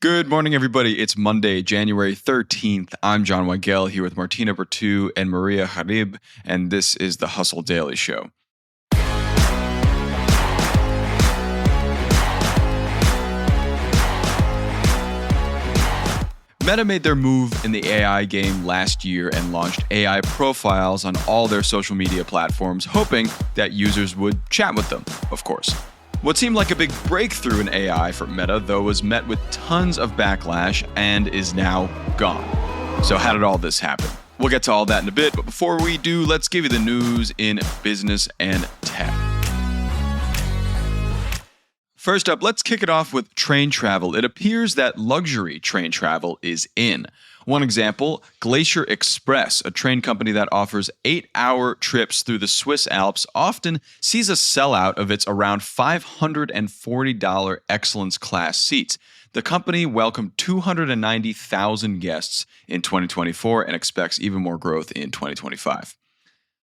Good morning, everybody. It's Monday, January 13th. I'm Jon Weigell here with Martina, Bretous, and Maria Gharib, and this is the Hustle Daily Show. Meta made their move in the AI game last year and launched AI profiles on all their social media platforms, hoping that users would chat with them, of course. What seemed like a big breakthrough in AI for Meta, though, was met with tons of backlash and is now gone. So how did all this happen? We'll get to all that in a bit, but before we do, let's give you the news in business and tech. First up, let's kick it off with train travel. It appears that luxury train travel is in. One example, Glacier Express, a train company that offers 8-hour trips through the Swiss Alps, often sees a sellout of its around $540 Excellence Class seats. The company welcomed 290,000 guests in 2024 and expects even more growth in 2025.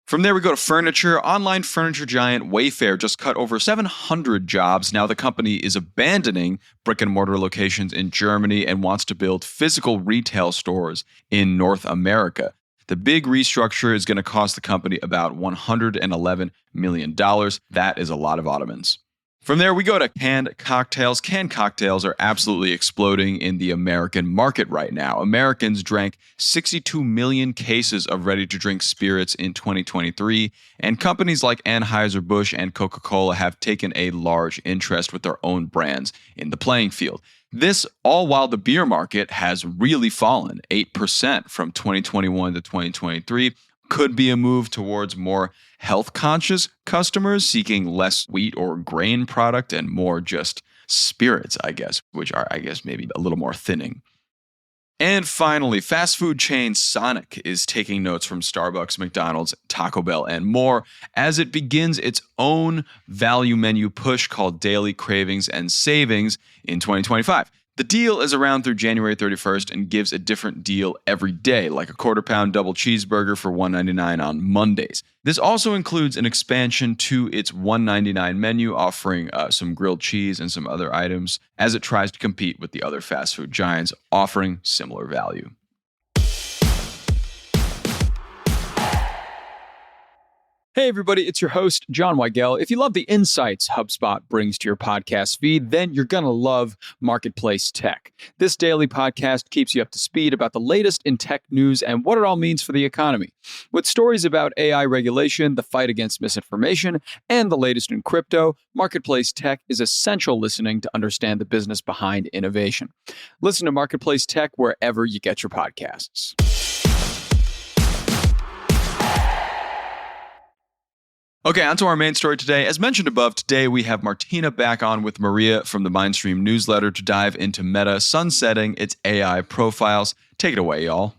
From there, we go to furniture. Online furniture giant Wayfair just cut over 700 jobs. Now the company is abandoning brick-and-mortar locations in Germany and wants to build physical retail stores in North America. The big restructure is going to cost the company about $111 million. That is a lot of Ottomans. From there, we go to canned cocktails. Canned cocktails are absolutely exploding in the American market right now. Americans drank 62 million cases of ready-to-drink spirits in 2023, and companies like Anheuser-Busch and Coca-Cola have taken a large interest with their own brands in the playing field. This all while the beer market has really fallen 8% from 2021 to 2023. Could be a move towards more health-conscious customers seeking less wheat or grain product and more just spirits, which are, maybe a little more thinning. And finally, fast food chain Sonic is taking notes from Starbucks, McDonald's, Taco Bell, and more as it begins its own value menu push called Daily Cravings and Savings in 2025. The deal is around through January 31st and gives a different deal every day, like a quarter-pound double cheeseburger for $1.99 on Mondays. This also includes an expansion to its $1.99 menu, offering some grilled cheese and some other items, as it tries to compete with the other fast food giants, offering similar value. Hey everybody, it's your host, Jon Weigell. If you love the insights HubSpot brings to your podcast feed, then you're going to love Marketplace Tech. This daily podcast keeps you up to speed about the latest in tech news and what it all means for the economy. With stories about AI regulation, the fight against misinformation, and the latest in crypto, Marketplace Tech is essential listening to understand the business behind innovation. Listen to Marketplace Tech wherever you get your podcasts. Okay, on to our main story today. As mentioned above, today we have Martina back on with Maria from the Mindstream newsletter to dive into Meta sunsetting its AI profiles. Take it away, y'all.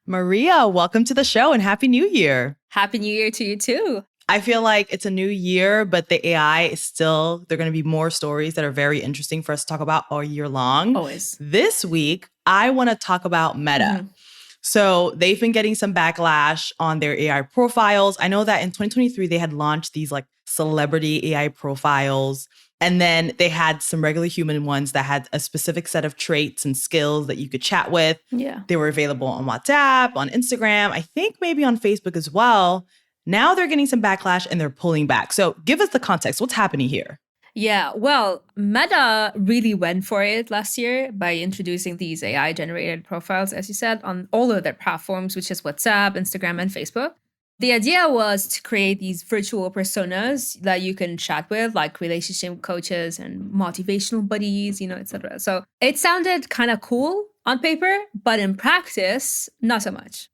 Maria, welcome to the show and Happy New Year. Happy New Year to you too. I feel like it's a new year, but the AI is still, there are going to be more stories that are very interesting for us to talk about all year long. Always. This week, I want to talk about Meta. Mm-hmm. So they've been getting some backlash on their AI profiles. I know that in 2023, they had launched these like celebrity AI profiles. And then they had some regular human ones that had a specific set of traits and skills that you could chat with. Yeah. They were available on WhatsApp, on Instagram, I think maybe on Facebook as well. Now they're getting some backlash and they're pulling back. So give us the context. What's happening here? Yeah, well, Meta really went for it last year by introducing these AI-generated profiles, as you said, on all of their platforms, which is WhatsApp, Instagram, and Facebook. The idea was to create these virtual personas that you can chat with, like relationship coaches and motivational buddies, etc. So it sounded kind of cool on paper, but in practice, not so much,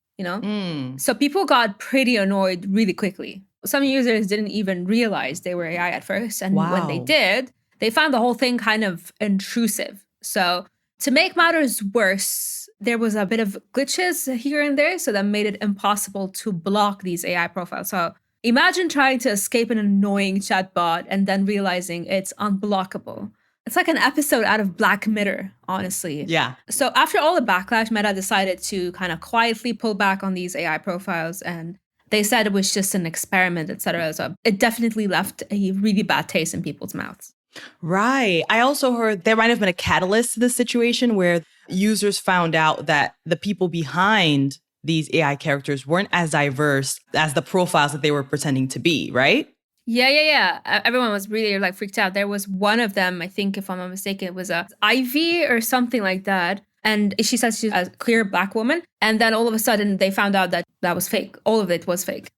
So people got pretty annoyed really quickly. Some users didn't even realize they were AI at first. And when they did, they found the whole thing kind of intrusive. So to make matters worse, there was a bit of glitches here and there. So that made it impossible to block these AI profiles. So imagine trying to escape an annoying chatbot and then realizing it's unblockable. It's like an episode out of Black Mirror, honestly. Yeah. So after all the backlash, Meta decided to kind of quietly pull back on these AI profiles, and they said it was just an experiment, etc. So it definitely left a really bad taste in people's mouths. Right. I also heard there might have been a catalyst to this situation where users found out that the people behind these AI characters weren't as diverse as the profiles that they were pretending to be, right? Yeah. Everyone was really like freaked out. There was one of them, I think, if I'm not mistaken, it was a Ivy or something like that. And she says she's a clear Black woman. And then all of a sudden they found out that that was fake. All of it was fake.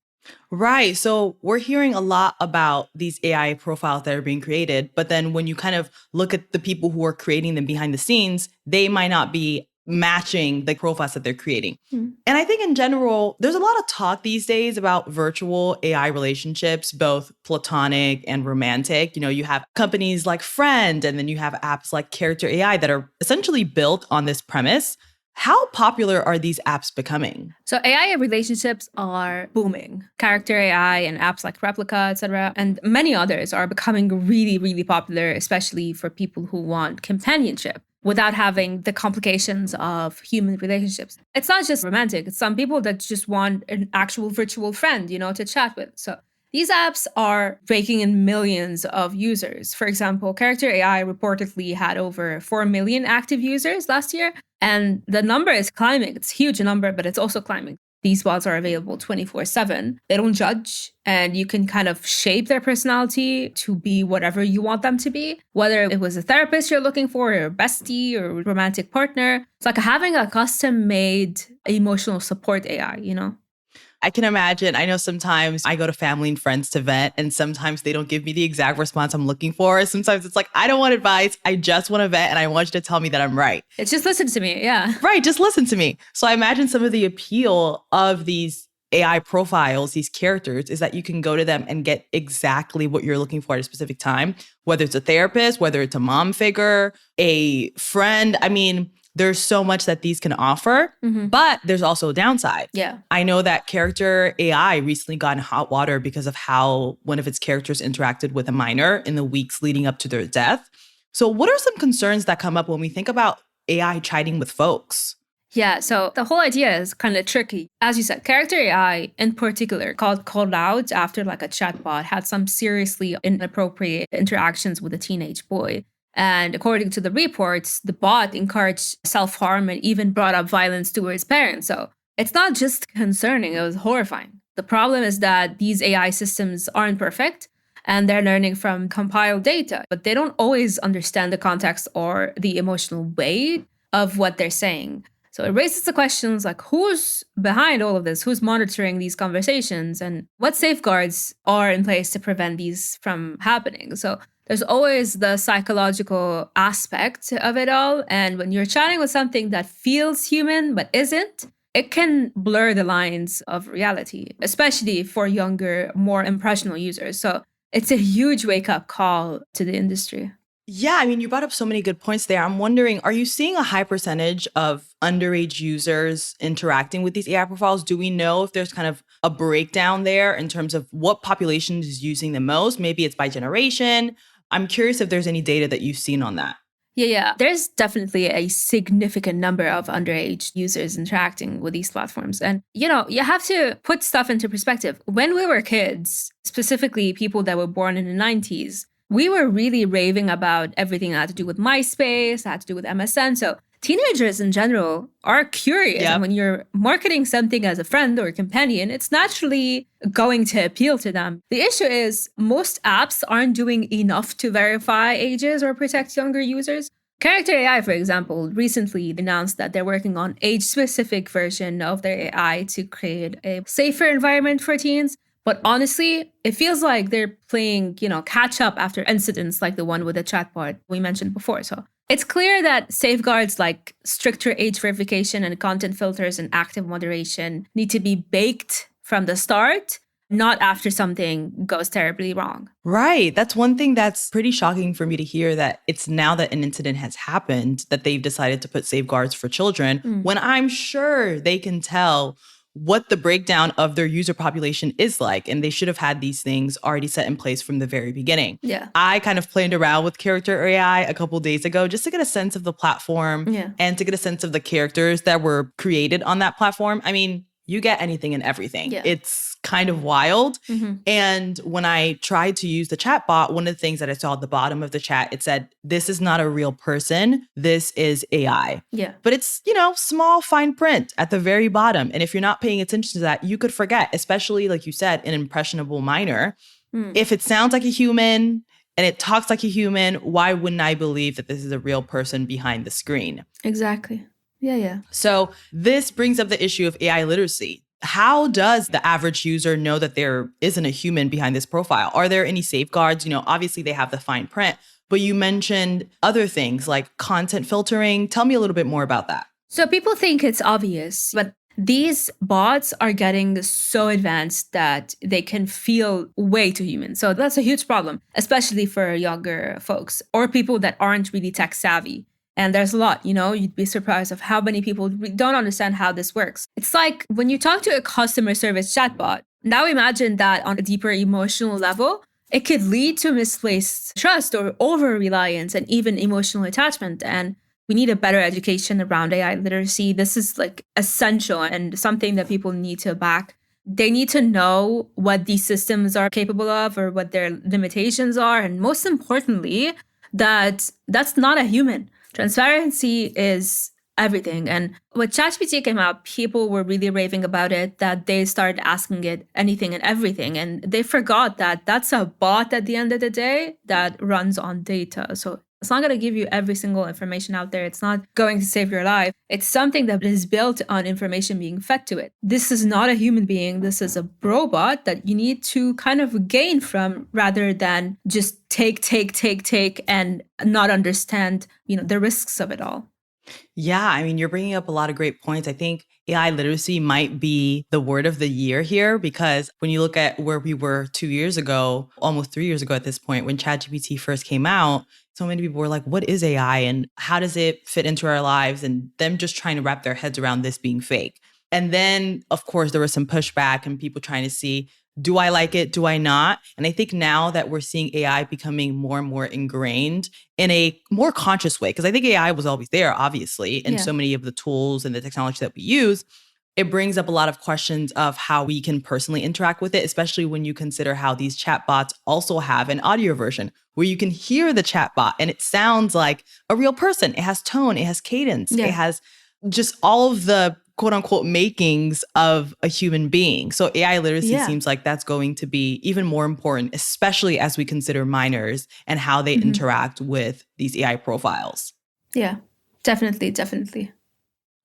Right. So we're hearing a lot about these AI profiles that are being created. But then when you kind of look at the people who are creating them behind the scenes, they might not be matching the profiles that they're creating. And I think in general, there's a lot of talk these days about virtual AI relationships, both platonic and romantic. You know, you have companies like Friend, and then you have apps like Character AI that are essentially built on this premise. How popular are these apps becoming? So AI relationships are booming. Character AI and apps like Replica, etc., and many others are becoming really, really popular, especially for people who want companionship without having the complications of human relationships. It's not just romantic. It's some people that just want an actual virtual friend, to chat with. So these apps are raking in millions of users. For example, Character AI reportedly had over 4 million active users last year, and the number is climbing. It's a huge number, but it's also climbing. These bots are available 24/7. They don't judge, and you can kind of shape their personality to be whatever you want them to be, whether it was a therapist you're looking for, or a bestie, or a romantic partner. It's like having a custom-made emotional support AI. I can imagine. I know sometimes I go to family and friends to vent, and sometimes they don't give me the exact response I'm looking for. Sometimes it's like, I don't want advice. I just want to vent, and I want you to tell me that I'm right. It's just listen to me. Yeah. Right. Just listen to me. So I imagine some of the appeal of these AI profiles, these characters, is that you can go to them and get exactly what you're looking for at a specific time, whether it's a therapist, whether it's a mom figure, a friend. I mean, there's so much that these can offer, but there's also a downside. Yeah. I know that Character AI recently got in hot water because of how one of its characters interacted with a minor in the weeks leading up to their death. So what are some concerns that come up when we think about AI chiding with folks? Yeah, so the whole idea is kind of tricky. As you said, Character AI in particular called out after like a chatbot had some seriously inappropriate interactions with a teenage boy. And according to the reports, the bot encouraged self-harm and even brought up violence towards parents. So it's not just concerning, it was horrifying. The problem is that these AI systems aren't perfect and they're learning from compiled data, but they don't always understand the context or the emotional weight of what they're saying. So it raises the questions like, who's behind all of this? Who's monitoring these conversations? And what safeguards are in place to prevent these from happening? So there's always the psychological aspect of it all. And when you're chatting with something that feels human but isn't, it can blur the lines of reality, especially for younger, more impressionable users. So it's a huge wake-up call to the industry. Yeah, I mean, you brought up so many good points there. I'm wondering, are you seeing a high percentage of underage users interacting with these AI profiles? Do we know if there's kind of a breakdown there in terms of what population is using the most? Maybe it's by generation. I'm curious if there's any data that you've seen on that. Yeah. There's definitely a significant number of underage users interacting with these platforms. And, you have to put stuff into perspective. When we were kids, specifically people that were born in the 90s, we were really raving about everything that had to do with MySpace, that had to do with MSN. So teenagers in general are curious. Yep. And when you're marketing something as a friend or a companion, it's naturally going to appeal to them. The issue is most apps aren't doing enough to verify ages or protect younger users. Character AI, for example, recently announced that they're working on age-specific version of their AI to create a safer environment for teens. But honestly, it feels like they're playing, catch up after incidents like the one with the chatbot we mentioned before. So it's clear that safeguards like stricter age verification and content filters and active moderation need to be baked from the start, not after something goes terribly wrong. Right. That's one thing that's pretty shocking for me to hear, that it's now that an incident has happened that they've decided to put safeguards for children, when I'm sure they can tell what the breakdown of their user population is like. And they should have had these things already set in place from the very beginning. Yeah. I kind of played around with Character AI a couple of days ago just to get a sense of the platform and to get a sense of the characters that were created on that platform. I mean, you get anything and everything. Yeah. It's kind of wild. And when I tried to use the chat bot, one of the things that I saw at the bottom of the chat, it said, this is not a real person. This is AI. Yeah. But it's, you know, small fine print at the very bottom. And if you're not paying attention to that, you could forget, especially like you said, an impressionable minor. If it sounds like a human and it talks like a human, why wouldn't I believe that this is a real person behind the screen? Exactly. Yeah. So this brings up the issue of AI literacy. How does the average user know that there isn't a human behind this profile? Are there any safeguards? You know, obviously they have the fine print, but you mentioned other things like content filtering. Tell me a little bit more about that. So people think it's obvious, but these bots are getting so advanced that they can feel way too human. So that's a huge problem, especially for younger folks or people that aren't really tech savvy. And there's a lot, you know, you'd be surprised of how many people don't understand how this works. It's like when you talk to a customer service chatbot, now imagine that on a deeper emotional level, it could lead to misplaced trust or over-reliance and even emotional attachment. And we need a better education around AI literacy. This is like essential and something that people need to back. They need to know what these systems are capable of or what their limitations are. And most importantly, that's not a human. Transparency is everything. And when ChatGPT came out, people were really raving about it, that they started asking it anything and everything. And they forgot that that's a bot at the end of the day that runs on data. So it's not going to give you every single information out there. It's not going to save your life. It's something that is built on information being fed to it. This is not a human being. This is a robot that you need to kind of gain from rather than just take and not understand, you know, the risks of it all. Yeah, I mean, you're bringing up a lot of great points. I think AI literacy might be the word of the year here because when you look at where we were 2 years ago, almost 3 years ago at this point, when ChatGPT first came out, so many people were like, what is AI and how does it fit into our lives? And them just trying to wrap their heads around this being fake. And then, of course, there was some pushback and people trying to see, do I like it? Do I not? And I think now that we're seeing AI becoming more and more ingrained in a more conscious way, because I think AI was always there, obviously, in so many of the tools and the technology that we use, it brings up a lot of questions of how we can personally interact with it, especially when you consider how these chatbots also have an audio version where you can hear the chatbot and it sounds like a real person. It has tone, it has cadence, it has just all of the quote unquote makings of a human being. So AI literacy seems like that's going to be even more important, especially as we consider minors and how they interact with these AI profiles. Yeah, definitely.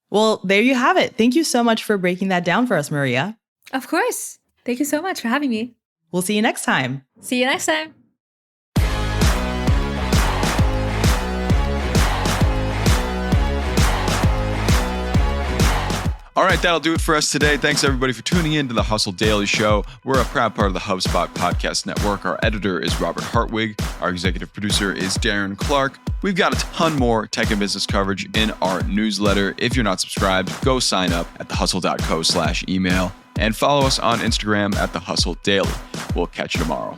Well, there you have it. Thank you so much for breaking that down for us, Maria. Of course. Thank you so much for having me. We'll see you next time. See you next time. All right, that'll do it for us today. Thanks, everybody, for tuning in to the Hustle Daily Show. We're a proud part of the HubSpot Podcast Network. Our editor is Robert Hartwig. Our executive producer is Darren Clark. We've got a ton more tech and business coverage in our newsletter. If you're not subscribed, go sign up at thehustle.co/email and follow us on Instagram at The Hustle Daily. We'll catch you tomorrow.